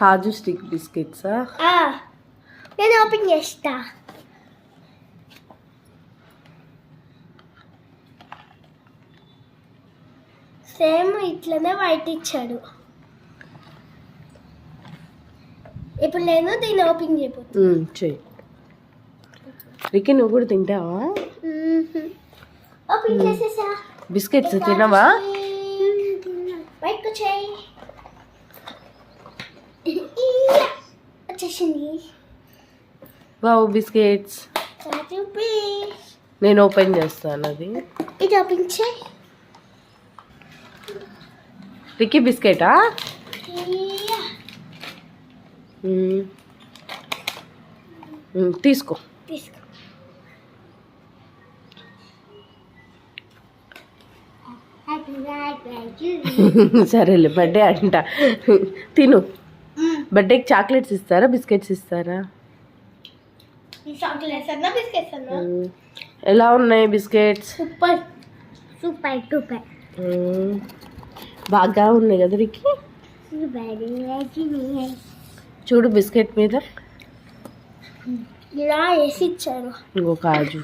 కాజు stick బిస్కెట్సా? నేను open చేస్తా. Same ఇట్లనే వైట్ ఇచ్చాడు. ఇప్పుడు నేను దీన్ని ఓపెన్ చేయబోతున్నా. చెయ్యి. రికీ నువ్వు కూడా తింటావా? ఓపెన్ చేసేసా. బిస్కెట్స్ తినవా? బయటకు చేయి. వచ్చేసింది. Wow biscuits. నేను ఓపెన్ చేస్తాను. అది ఇది ఓపెన్ చేయి. రికీ బిస్కెటా? తీసుకో. సరేలే, బర్త్డే అంట. తిను. బర్త్డేకి చాక్లెట్స్ ఇస్తారా, బిస్కెట్స్ ఇస్తారా? ఎలా ఉన్నాయి బిస్కెట్స్? Super super super. బాగా ఉన్నాయి కదా రికీ? చూడు బిస్కెట్ మీద ఇలా వేసి ఇచ్చారు. ఇంకో కాజు.